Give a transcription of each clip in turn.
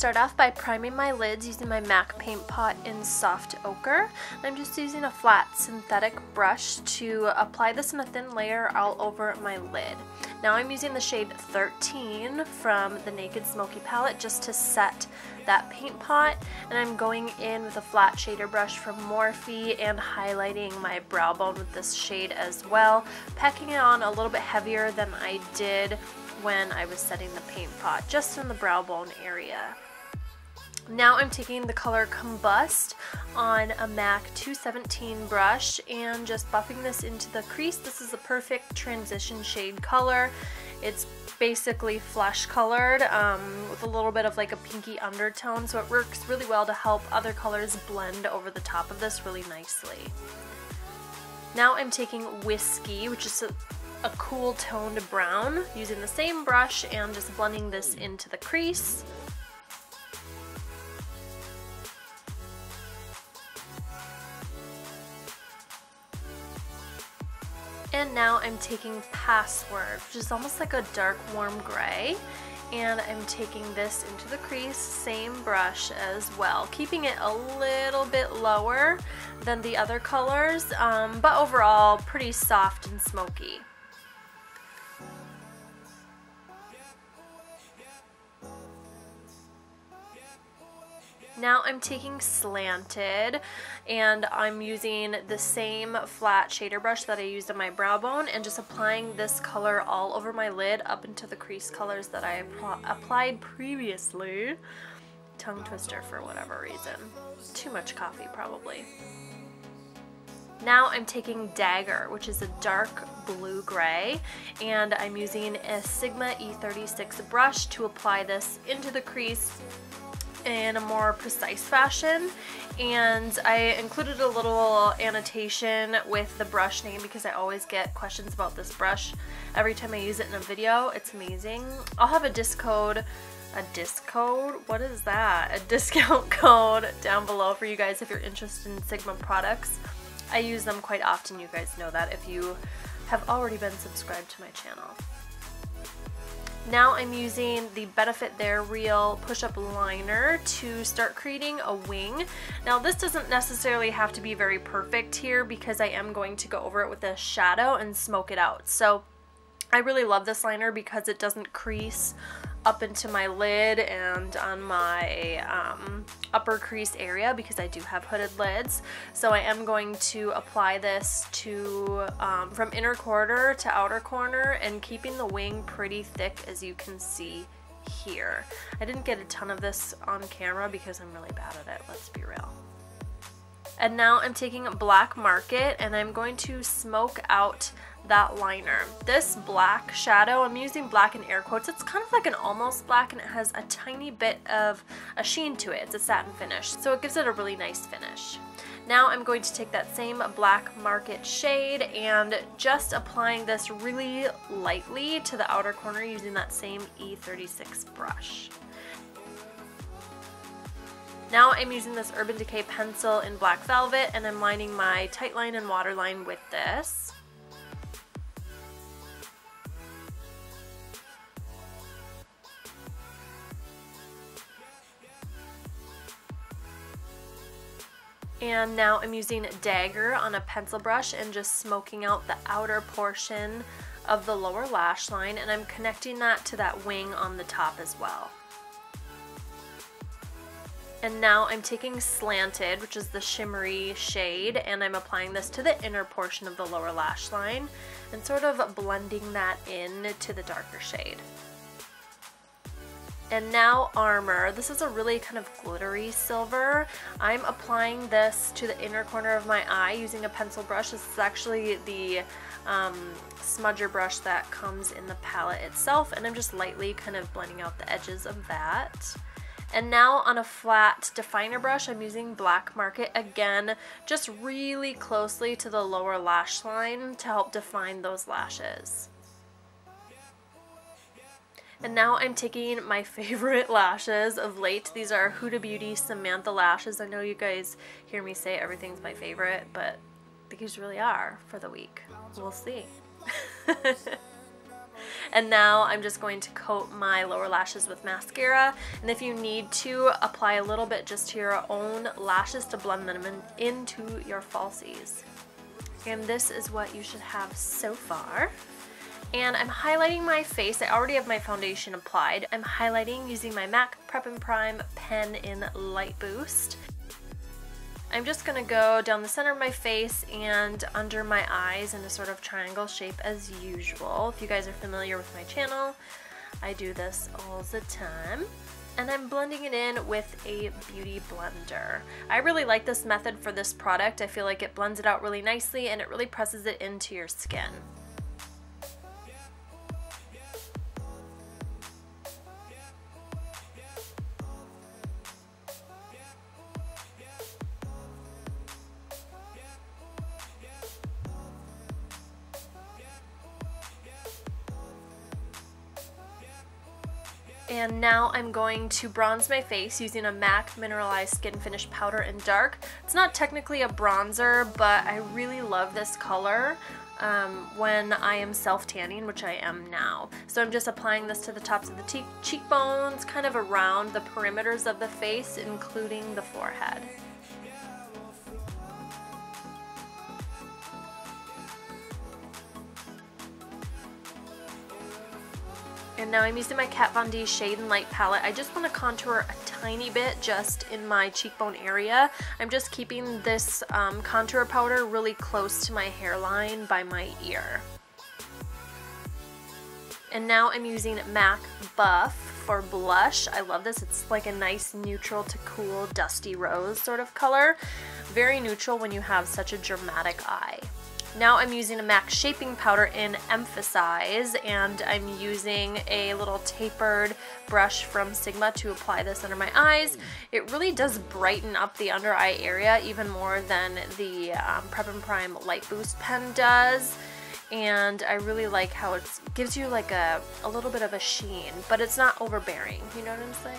start off by priming my lids using my MAC paint pot in Soft Ochre. I'm just using a flat synthetic brush to apply this in a thin layer all over my lid. Now I'm using the shade 13 from the Naked Smoky palette just to set that paint pot, and I'm going in with a flat shader brush from Morphe and highlighting my brow bone with this shade as well, packing it on a little bit heavier than I did when I was setting the paint pot, just in the brow bone area. Now I'm taking the color Combust on a MAC 217 brush and just buffing this into the crease. This is a perfect transition shade color. It's basically flesh colored with a little bit of like a pinky undertone, so it works really well to help other colors blend over the top of this really nicely. Now I'm taking Whiskey, which is a cool toned brown, using the same brush and just blending this into the crease. And now I'm taking Password, which is almost like a dark warm gray, and I'm taking this into the crease, same brush as well, keeping it a little bit lower than the other colors, but overall pretty soft and smoky. Now I'm taking Slanted, and I'm using the same flat shader brush that I used on my brow bone and just applying this color all over my lid up into the crease colors that I applied previously. Tongue twister for whatever reason. Too much coffee probably. Now I'm taking Dagger, which is a dark blue gray, and I'm using a Sigma E36 brush to apply this into the crease in a more precise fashion, and I included a little annotation with the brush name because I always get questions about this brush every time I use it in a video. It's amazing. I'll have a discount code down below for you guys if you're interested in Sigma products. I use them quite often, you guys know that if you have already been subscribed to my channel. Now I'm using the Benefit They're Real push-up liner to start creating a wing. Now this doesn't necessarily have to be very perfect here because I am going to go over it with a shadow and smoke it out. So I really love this liner because it doesn't crease up into my lid and on my upper crease area because I do have hooded lids. So I am going to apply this to from inner corner to outer corner and keeping the wing pretty thick, as you can see here. I didn't get a ton of this on camera because I'm really bad at it, let's be real. And now I'm taking Black Market and I'm going to smoke out that liner. This black shadow, I'm using black in air quotes, it's kind of like an almost black and it has a tiny bit of a sheen to it. It's a satin finish, so it gives it a really nice finish. Now I'm going to take that same Black Market shade and just applying this really lightly to the outer corner using that same E36 brush. Now I'm using this Urban Decay pencil in Black Velvet and I'm lining my tight line and waterline with this. And now I'm using Dagger on a pencil brush and just smoking out the outer portion of the lower lash line, and I'm connecting that to that wing on the top as well. And now I'm taking Slanted, which is the shimmery shade, and I'm applying this to the inner portion of the lower lash line and sort of blending that in to the darker shade. And now Armor. This is a really kind of glittery silver. I'm applying this to the inner corner of my eye using a pencil brush. This is actually the smudger brush that comes in the palette itself, and I'm just lightly kind of blending out the edges of that. And now on a flat definer brush, I'm using Black Market again, just really closely to the lower lash line to help define those lashes. And now I'm taking my favorite lashes of late. These are Huda Beauty Samantha lashes. I know you guys hear me say everything's my favorite, but these really are for the week. We'll see. And now I'm just going to coat my lower lashes with mascara, and if you need to, apply a little bit just to your own lashes to blend them into your falsies. And this is what you should have so far. And I'm highlighting my face. I already have my foundation applied. I'm highlighting using my MAC Prep and Prime pen in Light Boost. I'm just going to go down the center of my face and under my eyes in a sort of triangle shape as usual. If you guys are familiar with my channel, I do this all the time. And I'm blending it in with a beauty blender. I really like this method for this product. I feel like it blends it out really nicely and it really presses it into your skin. And now I'm going to bronze my face using a MAC Mineralized Skin Finish Powder in Dark. It's not technically a bronzer, but I really love this color when I am self-tanning, which I am now. So I'm just applying this to the tops of the cheekbones, kind of around the perimeters of the face, including the forehead. And now I'm using my Kat Von D Shade and Light palette. I just want to contour a tiny bit just in my cheekbone area. I'm just keeping this contour powder really close to my hairline by my ear. And now I'm using MAC Buff for blush. I love this. It's like a nice neutral to cool dusty rose sort of color. Very neutral when you have such a dramatic eye. Now I'm using a MAC shaping powder in Emphasize, and I'm using a little tapered brush from Sigma to apply this under my eyes. It really does brighten up the under eye area even more than the Prep and Prime Light Boost pen does. And I really like how it gives you like a little bit of a sheen, but it's not overbearing, you know what I'm saying?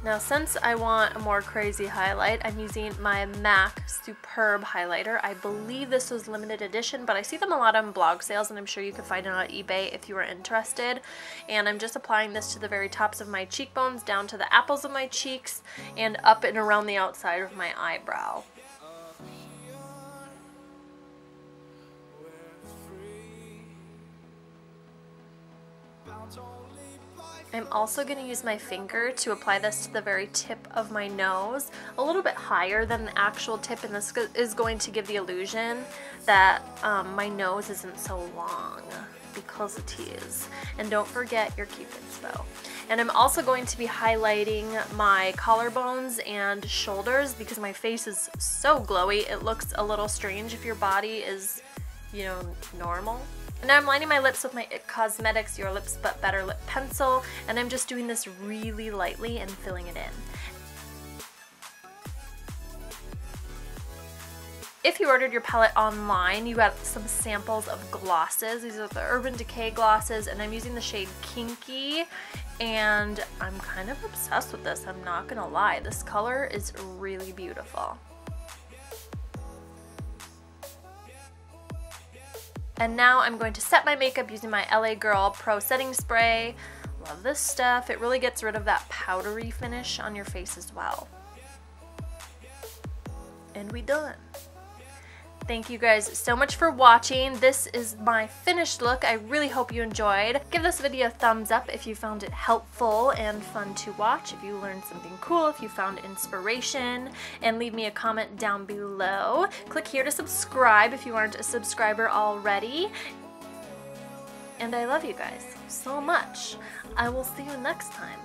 Now since I want a more crazy highlight, I'm using my MAC Superb highlighter. I believe this was limited edition, but I see them a lot on blog sales, and I'm sure you can find it on eBay if you are interested. And I'm just applying this to the very tops of my cheekbones, down to the apples of my cheeks, and up and around the outside of my eyebrow. I'm also going to use my finger to apply this to the very tip of my nose, a little bit higher than the actual tip, and this is going to give the illusion that my nose isn't so long, because it is. And don't forget your Cupid's bow. And I'm also going to be highlighting my collarbones and shoulders because my face is so glowy. It looks a little strange if your body is, you know, normal. And now I'm lining my lips with my IT Cosmetics Your Lips But Better lip pencil, and I'm just doing this really lightly and filling it in. If you ordered your palette online, you got some samples of glosses. These are the Urban Decay glosses, and I'm using the shade Kinky, and I'm kind of obsessed with this, I'm not gonna lie. This color is really beautiful. And now I'm going to set my makeup using my LA Girl Pro Setting Spray. Love this stuff. It really gets rid of that powdery finish on your face as well. And we done. Thank you guys so much for watching. This is my finished look. I really hope you enjoyed. Give this video a thumbs up if you found it helpful and fun to watch, if you learned something cool, if you found inspiration, and leave me a comment down below. Click here to subscribe if you aren't a subscriber already. And I love you guys so much. I will see you next time.